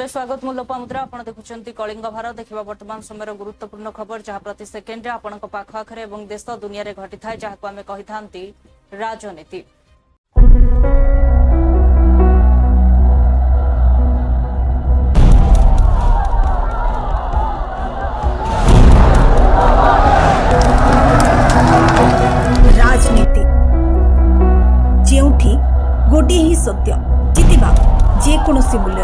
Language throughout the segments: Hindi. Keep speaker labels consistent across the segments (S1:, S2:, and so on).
S1: स्वागत मु लोपामुद्रा आपण देखुचंती कलिंग भारत देखिबा वर्तमान समय गुरुत्वपूर्ण खबर जहाँ प्रति सेकेंड रे आपण पाख आखरे एवं देश दुनिया रे घटी थाए जहाँ को आमे कहि थांती राजनीति।
S2: राजनीति जेउठी गोटे ही सत्य जितिबा जेकोसी मूल्य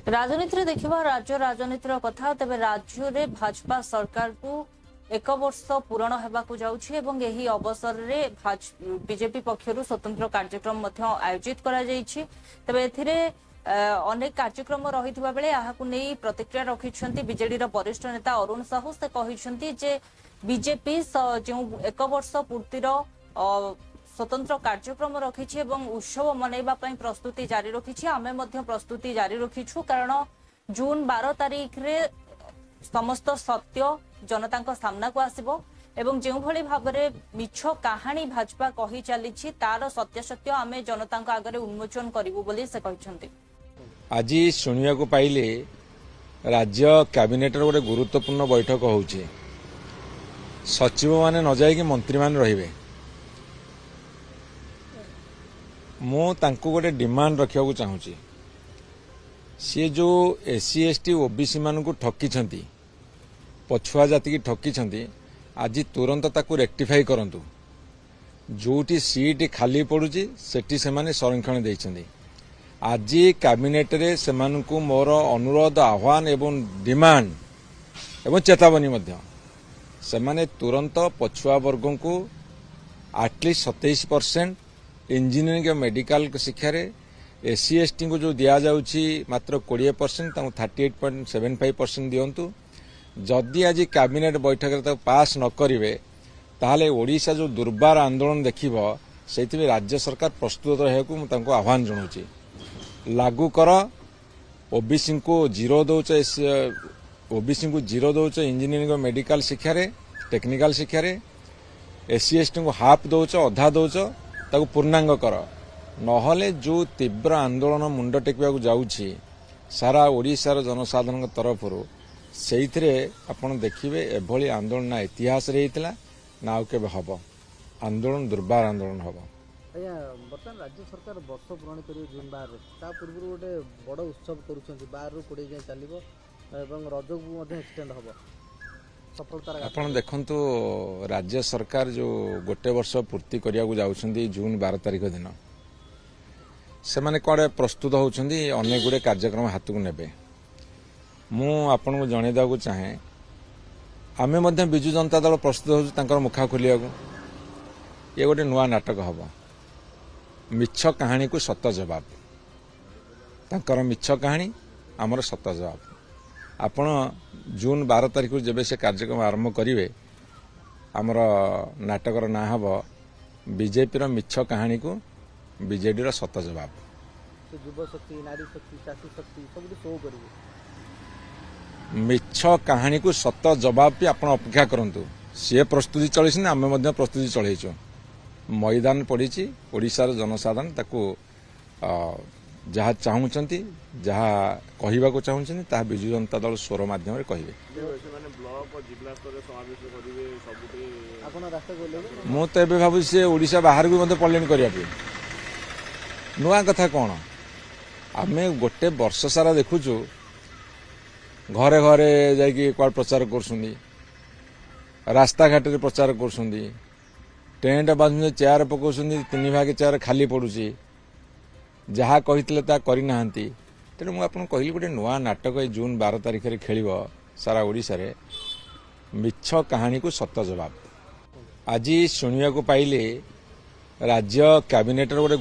S1: राजनीति देखा राज्य राजनीतिर कथा तेरे राज्य में भाजपा सरकार को एक वर्ष पूरण होगाकू जाउछि एवं एही अवसर रे बीजेपी पक्षरु स्वतंत्र कार्यक्रम आयोजित करा जाइछि। तेबे एथिरे अनेक कार्यक्रम रहिथिबा बेले आहाकू नै प्रतिक्रिया रखिछन्ती बीजेडी रो वरिष्ठ नेता अरुण साहू। से कहिछन्ती जे बीजेपी जो एक वर्ष पूर्तिर स्वतंत्र कार्यक्रम रखिछि एवं उत्सव मनैबा पई प्रस्तुति जारी रखिछि। आमे मध्य प्रस्तुति जारी रखिछु कारण जून 12 तारीख रे समस्त सत्य जनता को सामना को आसिबो एवं जो भली भाबरे मिछ कहानी भाजपा कहि चलीछि तार सत्य सत्य आमे जनता को आगरे उन्मोचन करिवु बोली से कहिछन्ती।
S3: आज शुणिया को पाइले राज्य कैबिनेट गोटे गुरुत्वपूर्ण बैठक होउछि। सचिव माने न जाय कि मंत्री माने रहिबे। मु तांको गोटे डिमांड रखिया को चाहूची सी जो एससी एसटी ओबीसी मान को ठकी छंती पछुआ जाति की ठकी छंती आज तुरंत ताकू रेक्टिफाई करंतु। जोटी सीट खाली पड़ुची सेठी से माने संरक्षण देइछंती। आज कैबिनेट रे सेमान को मोर अनुरोध आह्वान एवं डिमांड एवं चेतावनी मध्य सेमाने तुरंत पछुआ वर्ग को एटलिस्ट 27% इंजीनियरिंग मेडिकल शिक्षा रे एससी एसटी को जो दिया जाउची मात्र 20% 38.75% दियंतु। जदि आज कैबिनेट बैठक पास न करिवे ताहले ओडिशा जो दुर्बार आंदोलन देखिबो सेति राज्य सरकार प्रस्तुत रहैकु मु तांको आह्वान जणाउची। लागू कर ओबीसी को जीरो दौच ओबीसी को जीरो दौच इंजीनियरिंग मेडिकल शिक्षा रे टेक्निकल शिक्षा रे एससी एसटी को हाफ दौच अधा दौच ताकू पूर्णांग कर नहले जो तीव्र आंदोलन मुंड टेकवा जाउछि सारा ओडिशार जनसाधारण तरफ से आपण देखिए एभली आंदोलन ना इतिहास रे हितला ना आउ केबे हबो आंदोलन दुर्बार आंदोलन हबो।
S4: आज्ञा बर्तमान राज्य सरकार वर्ष पूरण कर जून 12 ता पूर्व गोटे बड़ उत्सव करूछन्ती 12 रु 20 जाय चलिबो एवं रज को मध्ये एक्सटेंड हबो सफलता।
S3: आपण देखंतु राज्य सरकार जो गोटे वर्ष पूर्ति करिया को जाउछन्ती जून 12 तारिख दिन से माने कोडे प्रस्तुत होउछन्ती अनेक गुडे कार्यक्रम हाथ को नेबे। मु आपन को जणे दागु चाहे आमे मध्ये बिजु जनता दल प्रस्तुत होउ तांकर मुखा खोलिया को ये गोटे नुआ नाटक हबो। मिछ कहानी को सत्य जवाब तांकर मिछ कहानी हमर सत्य जवाब। आपण जून 12 तारिख जेबे से कार्यक्रम आरंभ करिवे हमर नाटकर ना हबो बीजेपी रो मिछ कहानी को बीजेडी रो सत्य जवाब।
S4: युवा शक्ति नारी शक्ति चाषी शक्ति सब शो करिवे
S3: मिछ कहानी को सत्य जवाब भी आपण अपेक्षा करंतु। सी प्रस्तुति चलैछि ना आमे मध्ये प्रस्तुति चलैछु मैदान पड़ीछि ओडिशार जनसाधारण ताकू जहाँ चाहूँगी जहाँ कहवा को चाहूँगी ता विजु जनता दल स्वर माध्यम कहे। मु तो ये भाव सी ओडिशा बाहर भी मतलब पड़े करने नुआ कथा कौन आम गोटे वर्ष सारा देखुचु घरे घरे जाकि प्रचार कर रास्ता घाट प्रचार कर टेंट बांधु चेयर पकाउं 3 भाग चेयर खाली पड़ुची जहाँ कही करना तेणु मुझे कहली गोटे नुआ नाटक जून 12 तारिख में खेल सारा ओडिशा रे मिछ कहानी को सत्य जवाब। आज शुणिया को पाइले राज्य कैबिनेट गोटे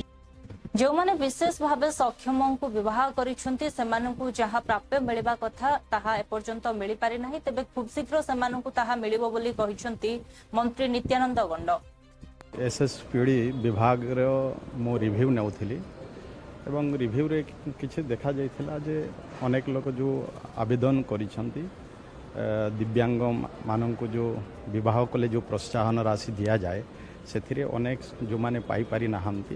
S1: जो माने विशेष भावे सक्षम को विवाह करिसंती सेमानकु जहाँ प्राप्य मिलवा कथा ताहा एपर्यंत मिल पारि नाही तेबे खूब शीघ्र सेमानकु ताहा मिलिबो बोली कहिसंती मंत्री नित्यानंद गंड।
S5: एसएसपीडी विभाग रो मो रिव्यू नेउथिली एवं रिव्यू रे किछि देखा जाइथिला जे अनेक लोक जो आवेदन करिसंती दिव्यांग माननको जो विवाह कले जो प्रोत्साहन राशि दिया जाए से अनेक जो माने पाई पारि नाहंती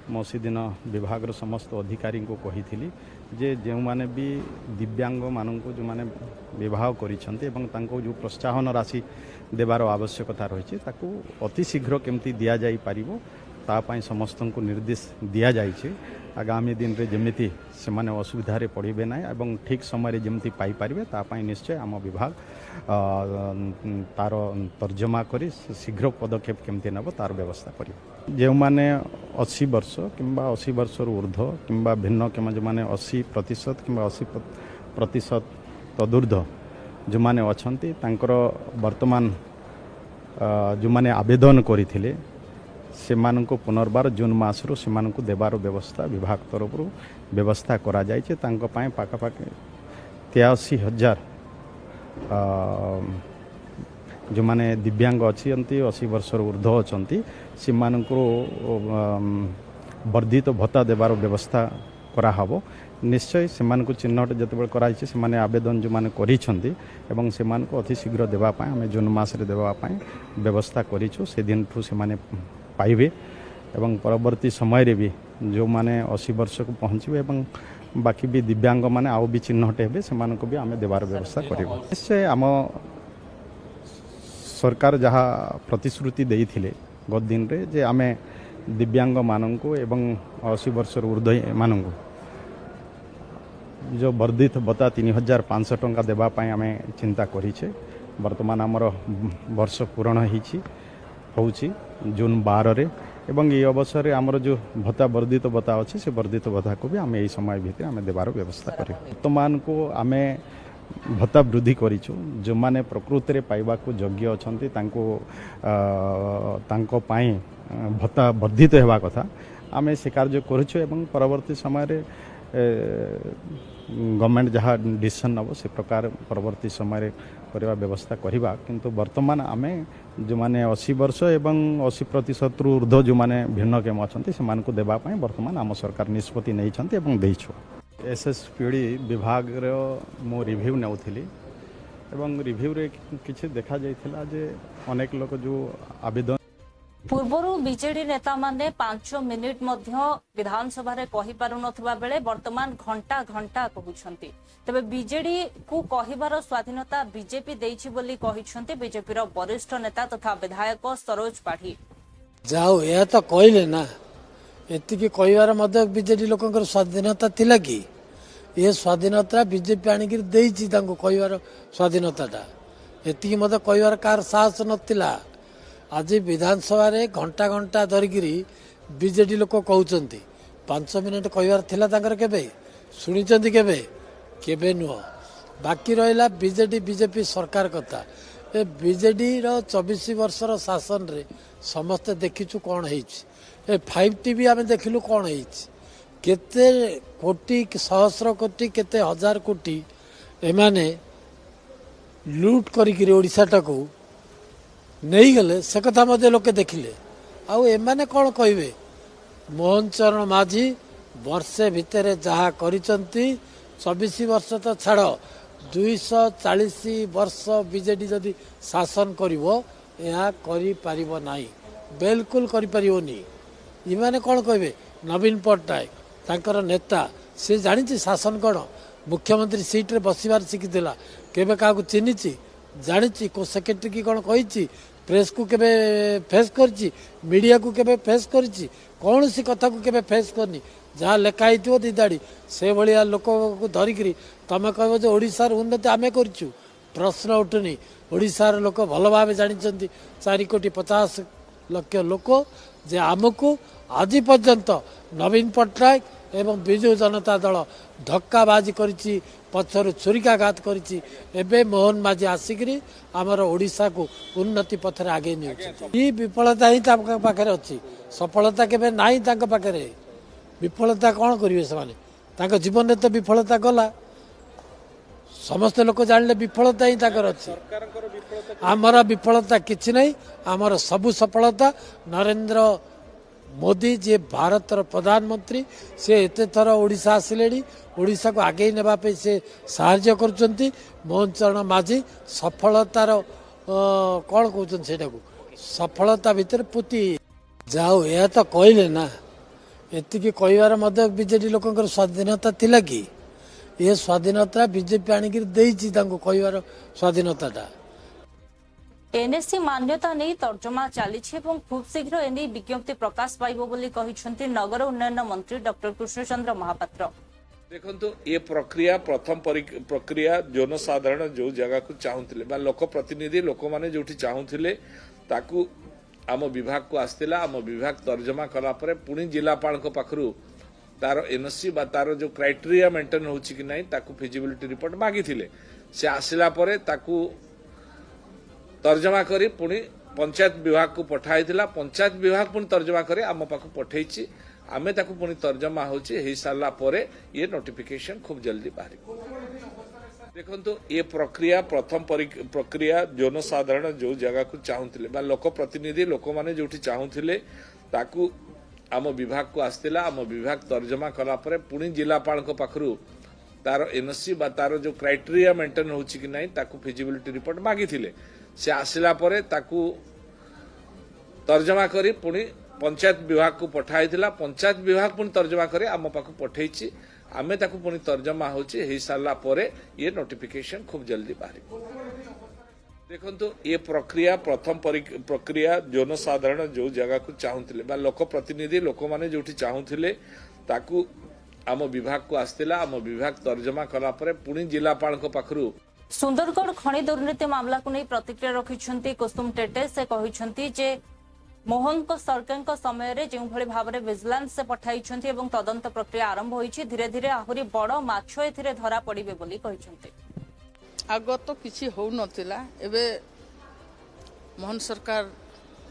S5: ମୁଁ ସେଦିନ ବିଭାଗର ସମସ୍ତ ଅଧିକାରୀଙ୍କୁ କହିଥିଲି ଯେ ଯେଉଁମାନେ ବି ଦିବ୍ୟାଙ୍ଗମାନଙ୍କୁ ଯେଉଁମାନେ ବିବାହ କରିଛନ୍ତି ଏବଂ ତାଙ୍କୁ ଯେଉଁ ପ୍ରୋତ୍ସାହନ ରାଶି ଦେବାର ଆବଶ୍ୟକତା ରହିଛି ତାକୁ ଅତି ଶୀଘ୍ର କେମିତି ଦିଆଯାଇପାରିବ ତା ପାଇଁ ସମସ୍ତଙ୍କୁ ନିର୍ଦ୍ଦେଶ ଦିଆଯାଇଛି। ଆଗାମୀ ଦିନରେ ଯେମିତି ସେମାନେ ଅସୁବିଧାରେ ପଡ଼ିବେ ନାହିଁ ଏବଂ ଠିକ୍ ସମୟରେ ଯେମିତି ପାଇପାରିବେ ତା ପାଇଁ ନିଶ୍ଚୟ ଆମ ବିଭାଗ ତାର ତର୍ଜମା କରି ଶୀଘ୍ର ପଦକ୍ଷେପ କେମିତି ନେବ ତାର ବ୍ୟବସ୍ଥା କରିବ। ଯେଉଁମାନେ 80 ବର୍ଷ କିମ୍ବା 80 ବର୍ଷରୁ ଉର୍ଦ୍ଧ୍ୱ କିମ୍ବା ଭିନ୍ନ କିମ୍ବା ଯେଉଁମାନେ 80% କିମ୍ବା 80% ତଦୁର୍ଦ୍ଧ୍ୱ ଯେଉଁମାନେ ଅଛନ୍ତି ତାଙ୍କର ବର୍ତ୍ତମାନ ଯେଉଁମାନେ ଆବେଦନ କରିଥିଲେ ସେମାନଙ୍କୁ ପୁନର୍ବାର ଜୁନ୍ ମାସରୁ ସେମାନଙ୍କୁ ଦେବାର ବ୍ୟବସ୍ଥା ବିଭାଗ ତରଫରୁ ବ୍ୟବସ୍ଥା କରାଯାଇଛି। ତାଙ୍କ ପାଇଁ ପାଖାପାଖି 83,000 ଯେଉଁମାନେ ଦିବ୍ୟାଙ୍ଗ ଅଛନ୍ତି 80 ବର୍ଷରୁ ଉର୍ଦ୍ଧ୍ୱ ଅଛନ୍ତି ସେମାନଙ୍କୁ ବର୍ଦ୍ଧିତ ଭତ୍ତା ଦେବାର ବ୍ୟବସ୍ଥା କରାହେବ। ନିଶ୍ଚୟ ସେମାନଙ୍କୁ ଚିହ୍ନଟ ଯେତେବେଳେ କରାଯାଇଛି ସେମାନେ ଆବେଦନ ଯେଉଁମାନେ କରିଛନ୍ତି ଏବଂ ସେମାନଙ୍କୁ ଅତି ଶୀଘ୍ର ଦେବା ପାଇଁ ଆମେ ଜୁନ୍ ମାସରେ ଦେବା ପାଇଁ ବ୍ୟବସ୍ଥା କରିଛୁ। ସେଦିନଠୁ ସେମାନେ ପାଇବେ ଏବଂ ପରବର୍ତ୍ତୀ ସମୟରେ ବି ଯେଉଁମାନେ 80 ବର୍ଷକୁ ପହଞ୍ଚିବେ ଏବଂ ବାକି ବି ଦିବ୍ୟାଙ୍ଗମାନେ ଆଉ ବି ଚିହ୍ନଟ ହେବେ ସେମାନଙ୍କୁ ବି ଆମେ ଦେବାର ବ୍ୟବସ୍ଥା କରିବୁ। ନିଶ୍ଚୟ ଆମ ସରକାର ଯାହା ପ୍ରତିଶ୍ରୁତି ଦେଇଥିଲେ ଗତ ଦିନରେ ଯେ ଆମେ ଦିବ୍ୟାଙ୍ଗମାନଙ୍କୁ ଏବଂ 80 ବର୍ଷରୁ ଉର୍ଦ୍ଧ୍ୱ ଏମାନଙ୍କୁ ଯେଉଁ ବର୍ଦ୍ଧିତ ଭତ୍ତା 3,500 ଟଙ୍କା ଦେବା ପାଇଁ ଆମେ ଚିନ୍ତା କରିଛେ। ବର୍ତ୍ତମାନ ଆମର ବର୍ଷ ପୂରଣ ହେଉଛି ଜୁନ୍ 12ରେ ଏବଂ ଏହି ଅବସରରେ ଆମର ଯେଉଁ ଭତ୍ତା ବର୍ଦ୍ଧିତ ଭତ୍ତା ଅଛି ସେ ବର୍ଦ୍ଧିତ ଭତ୍ତାକୁ ବି ଆମେ ଏହି ସମୟ ଭିତରେ ଆମେ ଦେବାର ବ୍ୟବସ୍ଥା କରିବୁ। ବର୍ତ୍ତମାନକୁ ଆମେ ଭତ୍ତା ବୃଦ୍ଧି କରିଛୁ। ଯେଉଁମାନେ ପ୍ରକୃତିରେ ପାଇବାକୁ ଯୋଗ୍ୟ ଅଛନ୍ତି ତାଙ୍କ ପାଇଁ ଭତ୍ତା ବର୍ଦ୍ଧିତ ହେବା କଥା ଆମେ ସେ କାର୍ଯ୍ୟ କରୁଛୁ ଏବଂ ପରବର୍ତ୍ତୀ ସମୟରେ ଗଭର୍ଣ୍ଣମେଣ୍ଟ ଯାହା ଡିସିସନ୍ ନେବ ସେ ପ୍ରକାର ପରବର୍ତ୍ତୀ ସମୟରେ କରିବା ବ୍ୟବସ୍ଥା କରିବା। କିନ୍ତୁ ବର୍ତ୍ତମାନ ଆମେ ଯେଉଁମାନେ 80 ବର୍ଷ ଏବଂ 80%ରୁ ଉର୍ଦ୍ଧ୍ୱ ଯେଉଁମାନେ ଭିନ୍ନକ୍ଷମ ଅଛନ୍ତି ସେମାନଙ୍କୁ ଦେବା ପାଇଁ ବର୍ତ୍ତମାନ ଆମ ସରକାର ନିଷ୍ପତ୍ତି ନେଇଛନ୍ତି ଏବଂ ଦେଇଛୁ। SSPD ବିଭାଗର ମୁଁ ରିଭ୍ୟୁ ନେଉଥିଲି ଏବଂ ରିଭ୍ୟୁରେ କିଛି ଦେଖାଯାଇଥିଲା ଯେ ଅନେକ ଲୋକ ଯେଉଁ ଆବେଦନ
S1: ପୂର୍ବରୁ ବିଜେଡି ନେତାମାନେ 5 ମିନିଟ୍ ମଧ୍ୟ ବିଧାନସଭାରେ କହିପାରୁନଥିବା ବେଳେ ବର୍ତ୍ତମାନ ଘଣ୍ଟା ଘଣ୍ଟା କହୁଛନ୍ତି। ତେବେ ବିଜେଡି କୁ କହିବାର ସ୍ୱାଧୀନତା ବିଜେପି ଦେଇଛି ବୋଲି କହିଛନ୍ତି ବିଜେପିର ବରିଷ୍ଠ ନେତା ତଥା ବିଧାୟକ ସରୋଜ ପାଢୀ।
S6: ଯାଉ ଏହା ତ କହିଲେ ନା, ଏତିକି କହିବାର ମଧ୍ୟ ବିଜେଡି ଲୋକଙ୍କର ସ୍ୱାଧୀନତା ଥିଲା କି? ଏ ସ୍ୱାଧୀନତା ବିଜେପି ଆଣିକି ଦେଇଛି ତାଙ୍କୁ କହିବାର ସ୍ୱାଧୀନତାଟା। ଏତିକି ମଧ୍ୟ କହିବାର କାହାର ସାହସ ନଥିଲା। ଆଜି ବିଧାନସଭାରେ ଘଣ୍ଟା ଘଣ୍ଟା ଧରିକିରି ବିଜେଡି ଲୋକ କହୁଛନ୍ତି 5 ମିନିଟ୍ କହିବାର ଥିଲା ତାଙ୍କର। କେବେ ଶୁଣିଛନ୍ତି? କେବେ ନୁହଁ। ବାକି ରହିଲା ବିଜେପି ସରକାର କଥା। ଏ ବିଜେଡିର 24 ବର୍ଷର ଶାସନରେ ସମସ୍ତେ ଦେଖିଛୁ କ'ଣ ହେଇଛି। ଏ 5T ବି ଆମେ ଦେଖିଲୁ କ'ଣ ହେଇଛି। କେତେ କୋଟି, ସହସ୍ର କୋଟି, କେତେ ହଜାର କୋଟି ଏମାନେ ଲୁଟ୍ କରିକିରି ଓଡ଼ିଶାଟାକୁ ନେଇଗଲେ, ସେ କଥା ମଧ୍ୟ ଲୋକେ ଦେଖିଲେ। ଆଉ ଏମାନେ କ'ଣ କହିବେ? ମୋହନ ଚରଣ ମାଝୀ ବର୍ଷେ ଭିତରେ ଯାହା କରିଛନ୍ତି, 24 ବର୍ଷ ତ ଛାଡ଼, 240 ବର୍ଷ ବିଜେଡି ଯଦି ଶାସନ କରିବ ଏହା କରିପାରିବ ନାହିଁ, ବିଲକୁଲ କରିପାରିବନି। ଏମାନେ କ'ଣ କହିବେ? ନବୀନ ପଟ୍ଟନାୟକ ତାଙ୍କର ନେତା, ସେ ଜାଣିଛି ଶାସନ କ'ଣ? ମୁଖ୍ୟମନ୍ତ୍ରୀ ସିଟ୍ରେ ବସିବାର ଶିଖିଥିଲା। କେବେ କାହାକୁ ଚିହ୍ନିଛି? ଜାଣିଛି କେଉଁ ସେକ୍ରେଟାରୀ କି କ'ଣ କହିଛି? ପ୍ରେସ୍କୁ କେବେ ଫେସ୍ କରିଛି? ମିଡ଼ିଆକୁ କେବେ ଫେସ୍ କରିଛି? କୌଣସି କଥାକୁ କେବେ ଫେସ୍ କରିନି। ଯାହା ଲେଖା ହେଇଥିବ ଦିଦାଡ଼ି ସେଭଳିଆ ଲୋକକୁ ଧରିକିରି ତମେ କହିବ ଯେ ଓଡ଼ିଶାର ଉନ୍ନତି ଆମେ କରିଛୁ, ପ୍ରଶ୍ନ ଉଠୁନି। ଓଡ଼ିଶାର ଲୋକ ଭଲ ଭାବେ ଜାଣିଛନ୍ତି, 4,50,00,000 ଲୋକ, ଯେ ଆମକୁ ଆଜି ପର୍ଯ୍ୟନ୍ତ ନବୀନ ପଟ୍ଟନାୟକ ଏବଂ ବିଜୁ ଜନତା ଦଳ ଧକ୍କାବାଜି କରିଛି, ପଛରୁ ଛୁରିକାଘାତ କରିଛି। ଏବେ ମୋହନ ମାଝୀ ଆସିକିରି ଆମର ଓଡ଼ିଶାକୁ ଉନ୍ନତି ପଥରେ ଆଗେଇ ନେଉଛି। ଏହି ବିଫଳତା ହିଁ ତାଙ୍କ ପାଖରେ ଅଛି, ସଫଳତା କେବେ ନାହିଁ ତାଙ୍କ ପାଖରେ। ବିଫଳତା କ'ଣ କରିବେ ସେମାନେ? ତାଙ୍କ ଜୀବନରେ ତ ବିଫଳତା ଗଲା, ସମସ୍ତେ ଲୋକ ଜାଣିଲେ ବିଫଳତା ହିଁ ତାଙ୍କର ଅଛି। ଆମର ବିଫଳତା କିଛି ନାହିଁ, ଆମର ସବୁ ସଫଳତା। ନରେନ୍ଦ୍ର ମୋଦି ଯିଏ ଭାରତର ପ୍ରଧାନମନ୍ତ୍ରୀ, ସେ ଏତେ ଥର ଓଡ଼ିଶା ଆସିଲେଣି, ଓଡ଼ିଶାକୁ ଆଗେଇ ନେବା ପାଇଁ ସେ ସାହାଯ୍ୟ କରୁଛନ୍ତି। ମୋହନ ଚରଣ ମାଝୀ ସଫଳତାର କ'ଣ କହୁଛନ୍ତି ସେଇଟାକୁ ସଫଳତା ଭିତରେ ପୋତି। ଯାଉ ଏହା ତ କହିଲେ ନା, ଏତିକି କହିବାର ମଧ୍ୟ ବିଜେଡି ଲୋକଙ୍କର ସ୍ୱାଧୀନତା ଥିଲା କି ଏ ସ୍ୱାଧୀନତା ବିଜେପି ଆଣିକି ଦେଇଛି ତାଙ୍କୁ କହିବାର ସ୍ୱାଧୀନତାଟା।
S1: एनएससी मान्यता नहीं तर्जमा चली खूब शीघ्र एने विज्ञप्ति प्रकाश पाइब बोली कहिसेंति नगर उन्नयन मंत्री डॉक्टर कृष्णचंद्र महापात्र।
S7: देखो ये प्रक्रिया प्रथम प्रक्रिया जनसाधारण जो जगह को चाहूले लोक प्रतिनिधि लोक मैंने जो चाहूले ताकू आम विभाग को आसला आम विभाग तर्जमा कलापर पुणी जिलापाल पाखु तार एनओसी तार जो क्राइटेरिया मेंटेन हो कि नहीं ताकू फिजिबिलिटी रिपोर्ट मागी से आसला तर्जमा करी पुणी पंचायत विभाग को पठाई पंचायत विभाग पुणी तर्जमा करी आम पाखु पठे आमे ताकू पुणी तर्जमा हो सारा ये नोटिफिकेशन खूब जल्दी बाहर। देखो ये प्रक्रिया प्रथम प्रक्रिया जनसाधारण जो जगह को चाहूले लोक प्रतिनिधि लोक मैंने जो चाहूले ताकू आम विभाग को आसला आम विभाग तर्जमा कलापर पुणी जिलापाल पाखु तार एनओसी तार जो क्राइटेरिया मेंटेन हो कि नहीं ताकू फिजिबिलिटी रिपोर्ट मागी से आसला तर्जमा करी पुणी पंचायत विभाग को पठाई पंचायत विभाग पुणी तर्जमा करी आम पाखु पठे आमे ताकू पुणी तर्जमा हो सारा ये नोटिफिकेशन खूब जल्दी बाहर। देखो ये प्रक्रिया प्रथम प्रक्रिया जनसाधारण जो जगह को चाहूले लोक प्रतिनिधि लोक मैंने जो चाहूले ताकू आम विभाग को आसला आम विभाग तर्जमा कलापर पुणी जिलापाल पाखु
S1: सुंदरगढ़ खनि दुर्नीति मामला को नहीं प्रतिक्रिया रखिछंती कुसुम टेटे से कहिछंती जे मोहन सरकार समय रे जो भली भाव में विजिलेंस से पठाई एवं तदंत प्रक्रिया आरंभ होईछि धीरे धीरे आहुरी बड़ माछ एथिरे धरा पड़िबे बोली कहिछंती।
S8: आग तो किछि हो नथिला एबे मोहन सरकार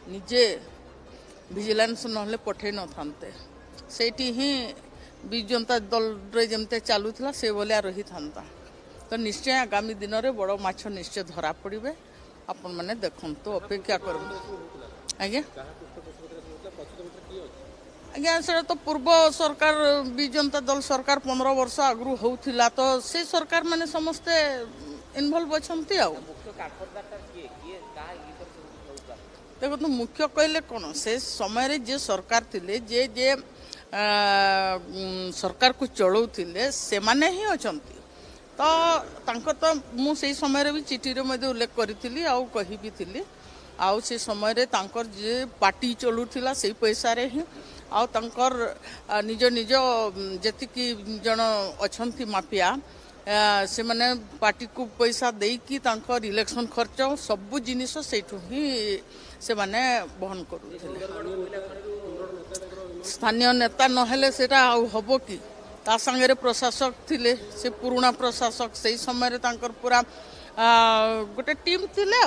S8: निजे विजिलेंस नहले पठे न थांते सेठी ही विजंता दल रे जेमते चालुथला से बोलिया रही थांता तो निश्चय आगामी दिन में बड़ माछ निश्चय धरा पड़े आपण मैंने देखु अपेक्षा कर आज्ञा आज्ञा से तो पूर्व सरकार विजंता दल सरकार 15 वर्ष आगु होता तो से सरकार मैंने समस्ते इनवल्व अच्छा देखो तो मुख्य कहले कौन से समय जे सरकार थिले जे जे सरकार को चलाउथिले से माने ही अछंती तो तांकर तो मु से समय भी चिठी रे मध्य उल्लेख करी कही भी थी आउ से समय रे तांकर जे पार्टी चलुथिला से पैसा रे ही आउ तांकर निज निज जतिकी जन अछंती माफिया से माने पार्टी को पैसा देकी तांकर इलेक्शन खर्च सबु जिनिस सेठु ही से माने बहन करूथिले स्थानीय नेता नहेले सेटा आउ हबो कि ता संगे प्रशासक थिले से पुराना प्रशासक से समय तांकर पूरा गोटे टीम थिले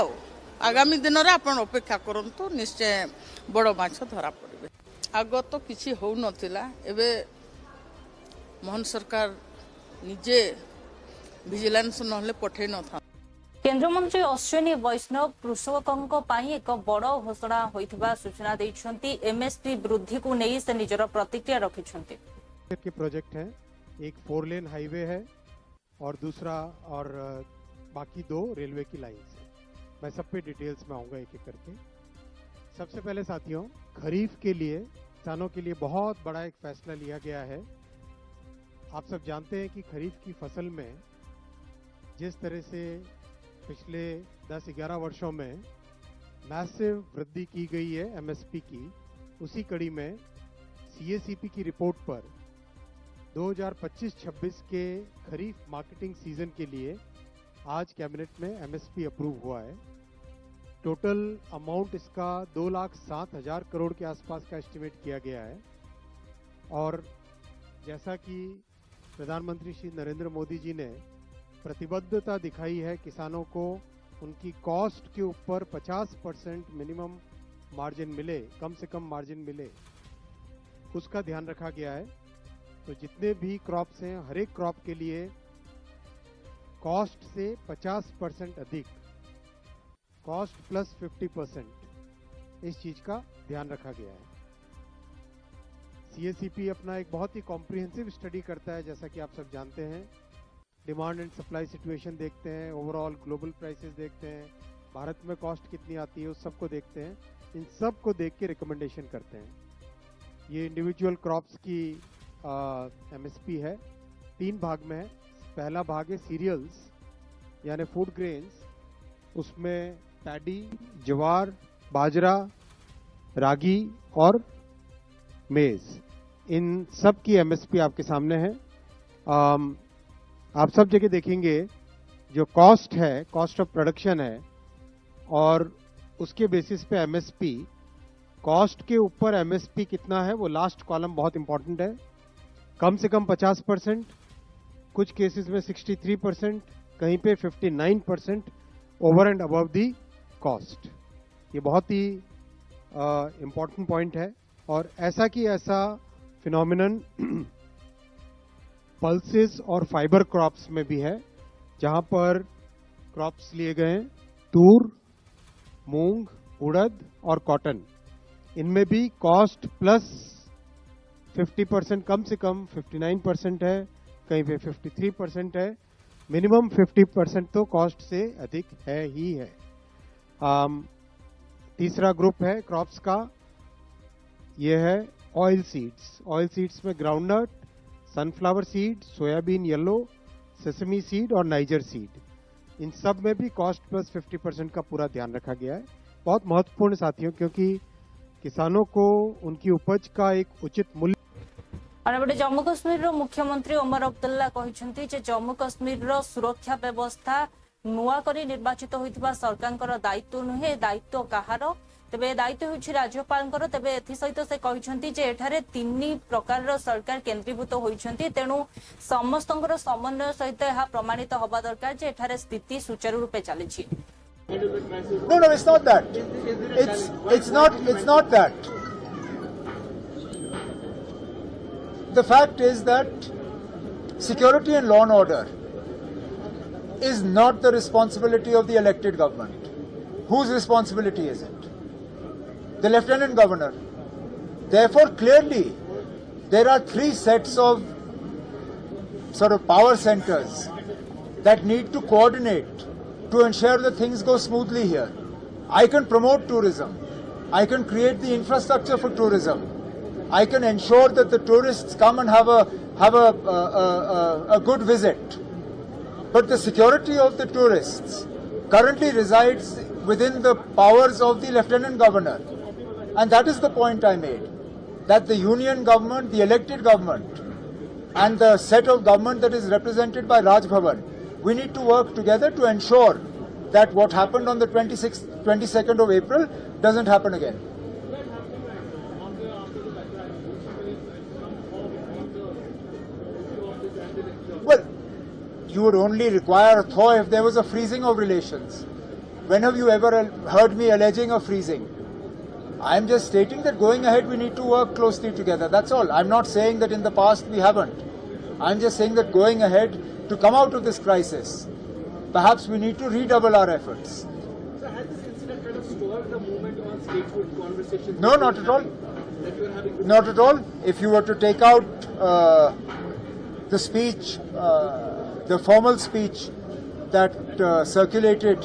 S8: आगामी दिन में आप अपेक्षा करंतु निश्चय बड़ माछ धरा पड़े। आग तो किछि हो नथिला एबे मोहन सरकार निजे विजिलेंस नहले पठे न था।
S1: केंद्र मंत्री अश्विनी वैष्णव कृषकों एक बड़ घोषणा होइथिबा सूचना दैछंती एमएसपी वृद्धि को नहीं से निजर प्रतिक्रिया रखिछंती।
S9: के प्रोजेक्ट है एक 4 लेन हाईवे है और दूसरा और बाकी 2 रेलवे की लाइंस है। मैं सब पे डिटेल्स में आऊँगा एक एक करके। सबसे पहले साथियों खरीफ के लिए किसानों के लिए बहुत बड़ा एक फैसला लिया गया है। आप सब जानते हैं कि खरीफ की फसल में जिस तरह से पिछले 10-11 वर्षों में मैसिव वृद्धि की गई है एमएसपी की, उसी कड़ी में सीएसीपी की रिपोर्ट पर 2025-26 के खरीफ मार्केटिंग सीजन के लिए आज कैबिनेट में एमएसपी अप्रूव हुआ है। टोटल अमाउंट इसका 2,07,000 करोड़ के आसपास का एस्टिमेट किया गया है। और जैसा कि प्रधानमंत्री श्री नरेंद्र मोदी जी ने प्रतिबद्धता दिखाई है किसानों को उनकी कॉस्ट के ऊपर 50% मिनिमम मार्जिन मिले, कम से कम मार्जिन मिले, उसका ध्यान रखा गया है। तो जितने भी क्रॉप्स हैं हर एक क्रॉप के लिए कॉस्ट से 50% अधिक, कॉस्ट प्लस 50%, इस चीज का ध्यान रखा गया है। सीएसीपी अपना एक बहुत ही कॉम्प्रिहेंसिव स्टडी करता है, जैसा कि आप सब जानते हैं। डिमांड एंड सप्लाई सिचुएशन देखते हैं, ओवरऑल ग्लोबल प्राइसेस देखते हैं, भारत में कॉस्ट कितनी आती है उस सबको देखते हैं। इन सब को देख के रिकमेंडेशन करते हैं। ये इंडिविजुअल क्रॉप्स की एमएसपी है, 3 भाग में है। पहला भाग है सीरियल्स यानी फूड ग्रेन्स, उसमें पैडी, ज्वार, बाजरा, रागी और मेज, इन सब की एमएसपी आपके सामने है। आप सब जगह देखेंगे जो कॉस्ट है, कॉस्ट ऑफ प्रोडक्शन है, और उसके बेसिस पे एमएसपी, कॉस्ट के ऊपर एमएसपी कितना है वो लास्ट कॉलम बहुत इंपॉर्टेंट है। कम से कम 50%, कुछ केसेस में 63%, कहीं पे 59% over and above the cost. ये बहुत ही इम्पॉर्टेंट पॉइंट है। और ऐसा की ऐसा फिनोमिनन पल्सेस और फाइबर क्रॉप्स में भी है, जहां पर क्रॉप्स लिए गए हैं तूर, मूंग, उड़द और कॉटन। इनमें भी कॉस्ट प्लस 50%, कम से कम 59% है, कहीं पे 53% है, मिनिमम 50% तो कॉस्ट से अधिक है ही है। तीसरा ग्रुप है क्रॉप्स का, ये है ऑयल सीड्स। ऑयल सीड्स में groundnut, sunflower seed, soybean yellow, sesame seed और नाइजर सीड। इन सब में भी कॉस्ट प्लस 50% का पूरा ध्यान रखा गया है। बहुत महत्वपूर्ण साथियों, क्योंकि किसानों को उनकी उपज का एक उचित मूल्य।
S1: अन्यपटे जम्मू काश्मीर मुख्यमंत्री ओमर अब्दुल्ला कहते जे जम्मू काश्मीर सुरक्षा व्यवस्था नुआ करी निर्वाचित होइतिबा सरकारकर दायित्व नुहे, दायित्व कहार, तेबे दायित्व होछि राज्यपालकर। तेबे एथि सहित से कहते जे एठारे 3 प्रकार सरकार केंद्रीभूत होइछन्ति, तेणु समस्तंकर समन्वय सहित यह प्रमाणित होबा दरकार जे एठारे स्थिति सुचारू रूपे चलिछि।
S10: No, it's not that. It's not that. The fact is that security and law and order is not the responsibility of the elected government. Whose responsibility is it? The Lieutenant Governor. Therefore, clearly, there are 3 sets of sort of power centers that need to coordinate to ensure that things go smoothly here. I can promote tourism. I can create the infrastructure for tourism. I can ensure that the tourists come and have a good visit. But the security of the tourists currently resides within the powers of the Lieutenant Governor. And that is the point I made. That the union government, the elected government, and the set of government that is represented by Raj Bhavan, we need to work together to ensure that what happened on the 22nd of April doesn't happen again. Well, you would only require a thaw if there was a freezing of relations. When have you ever heard me alleging a freezing? I'm just stating that going ahead we need to work closely together. That's all. I'm not saying that in the past we haven't. I'm just saying that going ahead to come out of this crisis, perhaps we need to redouble our efforts.
S11: So has this incident kind of stalled the movement on statehood conversations?
S10: No, not at all.
S11: That you are having?
S10: Not at all. If you were to take out the speech, the formal speech that circulated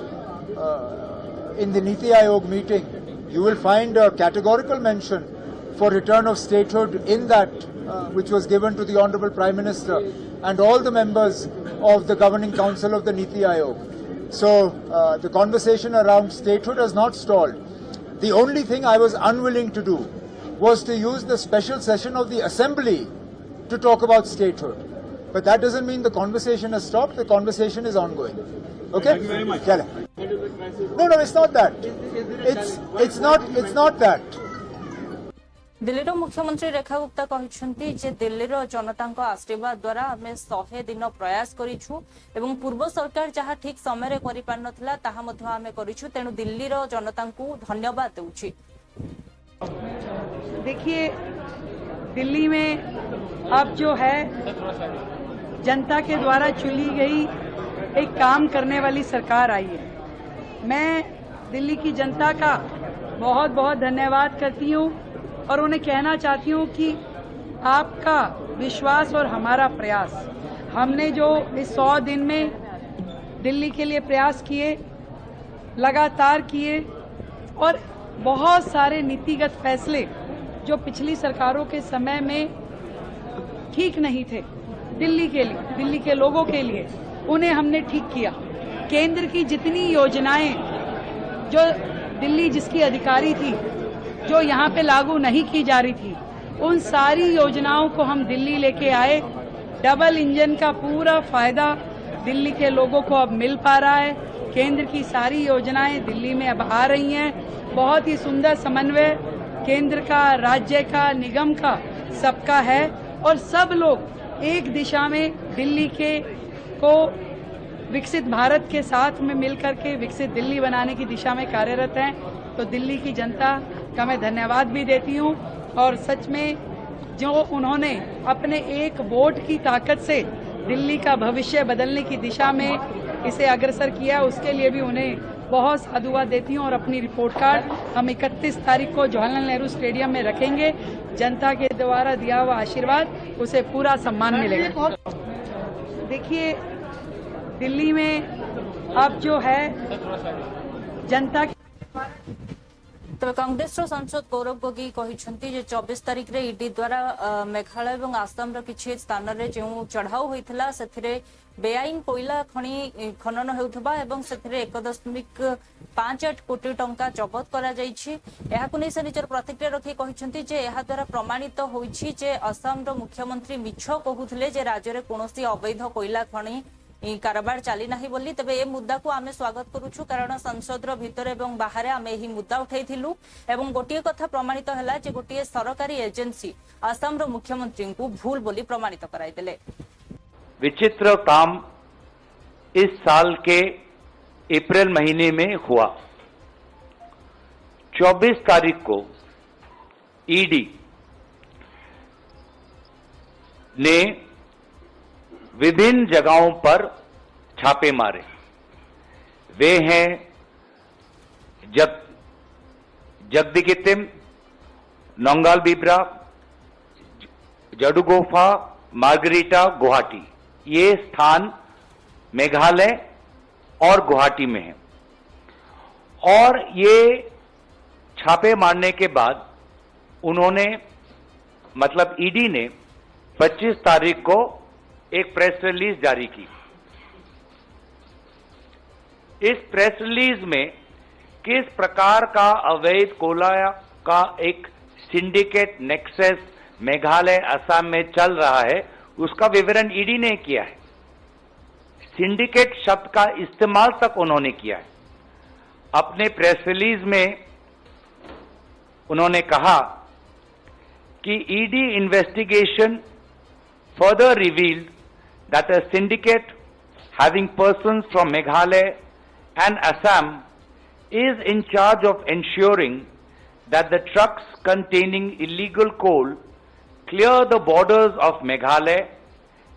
S10: in the Niti Aayog meeting, you will find a categorical mention for return of statehood in that which was given to the Honorable Prime Minister and all the members of the Governing Council of the Niti Aayog. So the conversation around statehood has not stalled. The only thing I was unwilling to do was to use the special session of the Assembly to talk about statehood. But that doesn't mean the conversation has stopped. The conversation is ongoing. Okay?
S11: Thank you very much.
S10: Yeah. No, it's not that. It's not that.
S1: दिल्लीर मुख्यमंत्री रेखा गुप्ता कहते जे दिल्लीर जनता आशीर्वाद द्वारा आम 100 दिन प्रयास करिछु एवं पूर्व सरकार जहाँ ठीक समय करि पार नथिला ताहा मध्य आमे करिछु, तेणु दिल्लीर जनता को धन्यवाद देउछि।
S12: देखिए, दिल्ली में अब जो है जनता के द्वारा चुनी गई एक काम करने वाली सरकार आई है। मैं दिल्ली की जनता का बहुत बहुत धन्यवाद करती हूँ और उन्हें कहना चाहती हूँ कि आपका विश्वास और हमारा प्रयास, हमने जो इस 100 दिन में दिल्ली के लिए प्रयास किए, लगातार किए और बहुत सारे नीतिगत फैसले जो पिछली सरकारों के समय में ठीक नहीं थे दिल्ली के लिए, दिल्ली के लोगों के लिए, उन्हें हमने ठीक किया। केंद्र की जितनी योजनाएं जो दिल्ली जिसकी अधिकारी थी, जो यहाँ पे लागू नहीं की जा रही थी, उन सारी योजनाओं को हम दिल्ली लेके आए। डबल इंजन का पूरा फायदा दिल्ली के लोगों को अब मिल पा रहा है। केंद्र की सारी योजनाएं दिल्ली में अब आ रही हैं। बहुत ही सुंदर समन्वय केंद्र का, राज्य का, निगम का, सबका है और सब लोग एक दिशा में दिल्ली के को विकसित भारत के साथ में मिलकर के विकसित दिल्ली बनाने की दिशा में कार्यरत हैं। तो दिल्ली की जनता का मैं धन्यवाद भी देती हूं और सच में जो उन्होंने अपने एक वोट की ताकत से दिल्ली का भविष्य बदलने की दिशा में इसे अग्रसर किया, उसके लिए भी उन्हें बहुत साधुवाद देती हूं। और अपनी रिपोर्ट कार्ड हम 31 तारीख को जवाहरलाल नेहरू स्टेडियम में रखेंगे। जनता के द्वारा दिया हुआ आशीर्वाद, उसे पूरा सम्मान मिलेगा। देखिए, दिल्ली में अब जो है जनता
S1: तबे कांग्रेस सांसद गौरव गोगोई कहते 24 तारीख रे ईडी द्वारा मेघालय और आसाम किसी स्थान में जो चढ़ाऊ होता से बेआईन कोयला खनि खनन होता 1.58 कोटी टंका जबत करा से निजर प्रतिक्रिया रखी कहते द्वारा प्रमाणित होइछि जे आसाम मुख्यमंत्री मिछ कहूले राज्य में कौन अवैध कोयला खनि कारबार चली ना बोली। तबे ए मुद्दा को आमे स्वागत करूछु कारण संसद भितर एवं बाहर आमे एही मुद्दा उठाइथिलु एवं गोटिए कथा प्रमाणित हला जे गोटिए सरकारी एजेंसी आसाम रो मुख्यमंत्री को भूल बोली प्रमाणित कराई देले।
S13: विचित्र काम इस साल के अप्रैल महीने में हुआ। 24 तारीख को ईडी ने विभिन्न जगहों पर छापे मारे। वे हैं जगदीगितिम, नौगाल बिब्रा, जडुगोफा, मार्गरीटा, गुवाहाटी। ये स्थान मेघालय और गुवाहाटी में है। और ये छापे मारने के बाद उन्होंने मतलब ईडी ने 25 तारीख को एक प्रेस रिलीज जारी की। इस प्रेस रिलीज में किस प्रकार का अवैध कोयला का एक सिंडिकेट नेक्सस मेघालय असम में चल रहा है उसका विवरण ईडी ने किया है। सिंडिकेट शब्द का इस्तेमाल तक उन्होंने किया है। अपने प्रेस रिलीज में उन्होंने कहा कि ED investigation further revealed that a syndicate having persons from Meghalaya and Assam is in charge of ensuring that the trucks containing illegal coal clear the borders of Meghalaya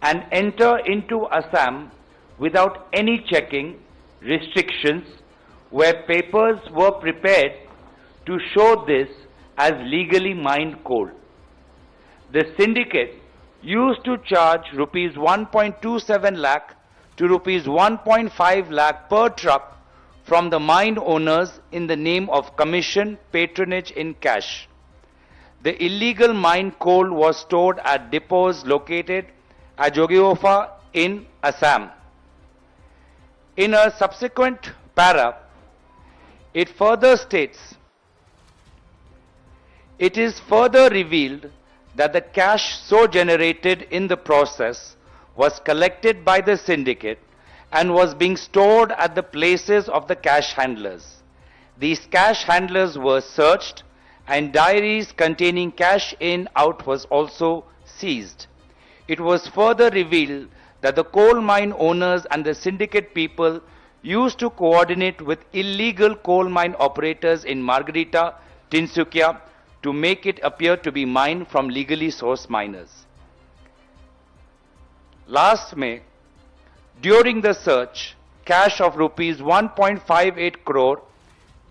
S13: and enter into Assam without any checking, restrictions, where papers were prepared to show this as legally mined coal. The syndicate used to charge rupees 1.27 lakh to rupees 1.5 lakh per truck from the mine owners in the name of commission patronage in cash. The illegal mine coal was stored at depots located at Jogiofa in Assam. In a subsequent para, it further states, it is further revealed that the cash so generated in the process was collected by the syndicate and was being stored at the places of the cash handlers. These cash handlers were searched and diaries containing cash in out was also seized. It was further revealed that the coal mine owners and the syndicate people used to coordinate with illegal coal mine operators in Margarita, Tinsukia, to make it appear to be mined from legally sourced miners. Last May, during the search, cash of rupees 1.58 crore,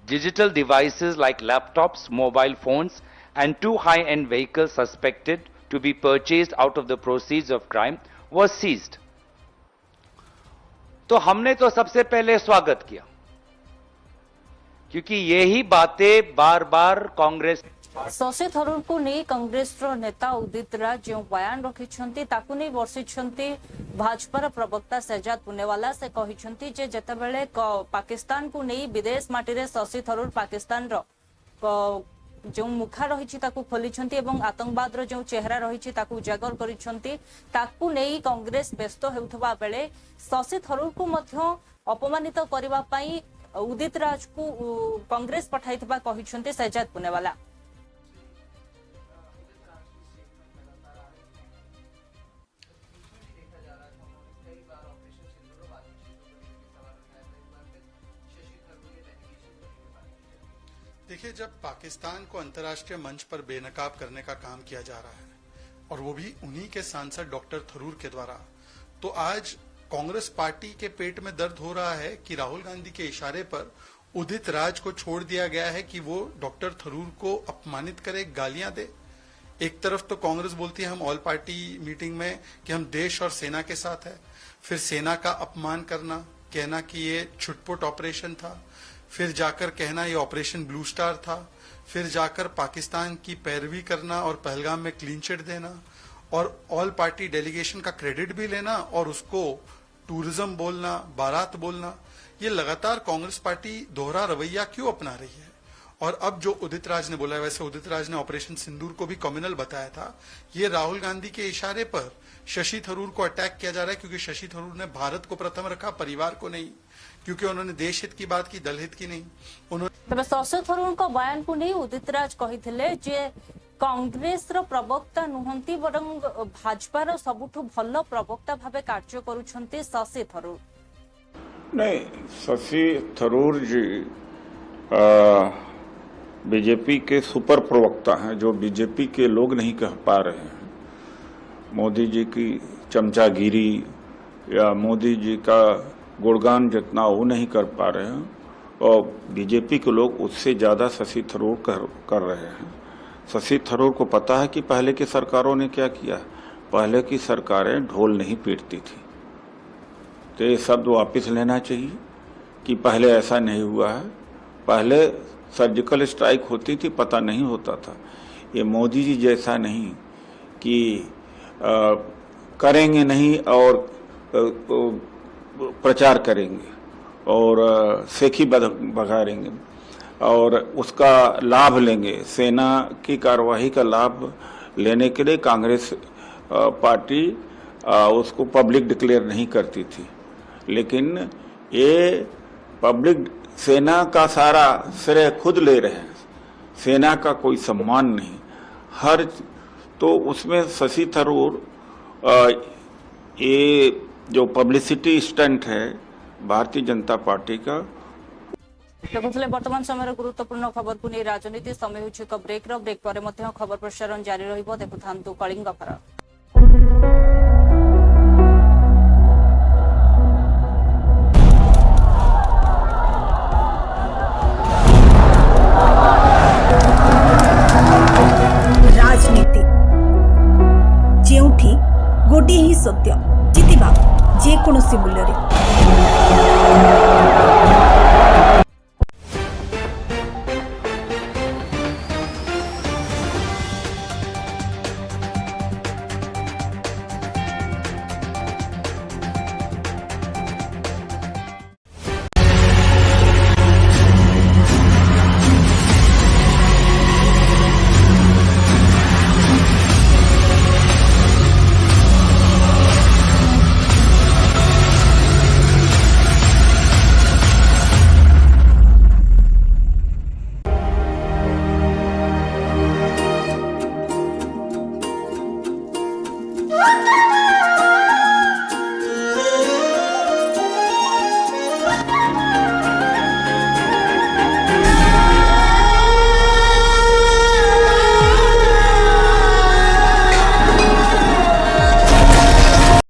S13: digital devices like laptops, mobile phones, and 2 high-end vehicles suspected to be purchased out of the proceeds of crime was seized. तो हमने तो सबसे पहले स्वागत किया क्योंकि यही बातें बार बार कांग्रेस
S1: शशि थरूर को नहीं कांग्रेस नेता उदित राज जो बयान रखिछंती ताकू नहीं वर्षिछंती भाजपार प्रवक्ता शहजाद पुनेवाला से कहिछंती जे जेतेबेले पाकिस्तान को नहीं विदेश माटी शशि थरूर पाकिस्तान जो मुखा रही खोली एवं आतंकवाद जो चेहरा रही उजागर कर कांग्रेस व्यस्त होउथबा बेले शशि थरूर को मध्य अपमानित करबा पई उदित राज को कांग्रेस पठाइथबा कहिछंती शहजाद पुनेवाला।
S14: देखिए, जब पाकिस्तान को अंतर्राष्ट्रीय मंच पर बेनकाब करने का काम किया जा रहा है और वो भी उन्हीं के सांसद डॉक्टर थरूर के द्वारा, तो आज कांग्रेस पार्टी के पेट में दर्द हो रहा है कि राहुल गांधी के इशारे पर उदित राज को छोड़ दिया गया है कि वो डॉक्टर थरूर को अपमानित करे, गालियां दे। एक तरफ तो कांग्रेस बोलती है हम ऑल पार्टी मीटिंग में कि हम देश और सेना के साथ है, फिर सेना का अपमान करना, कहना कि ये छुटपुट ऑपरेशन था, फिर जाकर कहना ये ऑपरेशन ब्लू स्टार था, फिर जाकर पाकिस्तान की पैरवी करना और पहलगाम में क्लीन चिट देना और ऑल पार्टी डेलीगेशन का क्रेडिट भी लेना और उसको टूरिज्म बोलना, बारात बोलना। ये लगातार कांग्रेस पार्टी दोहरा रवैया क्यों अपना रही है? और अब जो उदित राज ने बोला है, वैसे उदित राज ने ऑपरेशन सिंदूर को भी कम्युनल बताया था, ये राहुल गांधी के इशारे पर शशि थरूर को अटैक किया जा रहा है क्योंकि शशि थरूर ने भारत को प्रथम रखा, परिवार को नहीं, क्योंकि उन्होंने देश हित की बात की, दल हित की नहीं।
S1: तबे शशि थरूर को बयान को नहीं उदित राज कहिथिले जे कांग्रेस रो प्रवक्ता नुहंती बरं भाजपार सबुठु भल प्रवक्ता भावे कार्य करूछंती शशि थरूर।
S15: नहीं, शशि थरूर जी बीजेपी के सुपर प्रवक्ता हैं जो बीजेपी के लोग नहीं कह पा रहे हैं। मोदी जी की चमचागिरी या मोदी जी का गुणगान जितना वो नहीं कर पा रहे हैं और बीजेपी के लोग उससे ज्यादा शशि थरूर कर रहे हैं। शशि थरूर को पता है कि पहले की सरकारों ने क्या किया। पहले की सरकारें ढोल नहीं पीटती थी, तो ये शब्द वापस लेना चाहिए कि पहले ऐसा नहीं हुआ है। पहले सर्जिकल स्ट्राइक होती थी, पता नहीं होता था। ये मोदी जी जैसा नहीं कि करेंगे नहीं और प्रचार करेंगे और सेखी बघारेंगे और उसका लाभ लेंगे। सेना की कार्यवाही का लाभ लेने के लिए कांग्रेस पार्टी उसको पब्लिक डिक्लेयर नहीं करती थी, लेकिन ये पब्लिक सेना का सारा श्रेय खुद ले रहे हैं, सेना का कोई सम्मान नहीं हर। तो उसमें शशि थरूर ये जो पब्लिसिटी स्टंट है भारतीय जनता पार्टी का।
S1: देखुले वर्तमान समय गुरुत्वपूर्ण खबर को नहीं राजनीति समय होछि एक ब्रेक पर मध्य खबर प्रसारण जारी रहिबो। देखुथांतु कलिंग फरक।
S2: राजनीति जेउठी गोटे ही सत्य जितिबा जे कोनोसी मूल्य रे।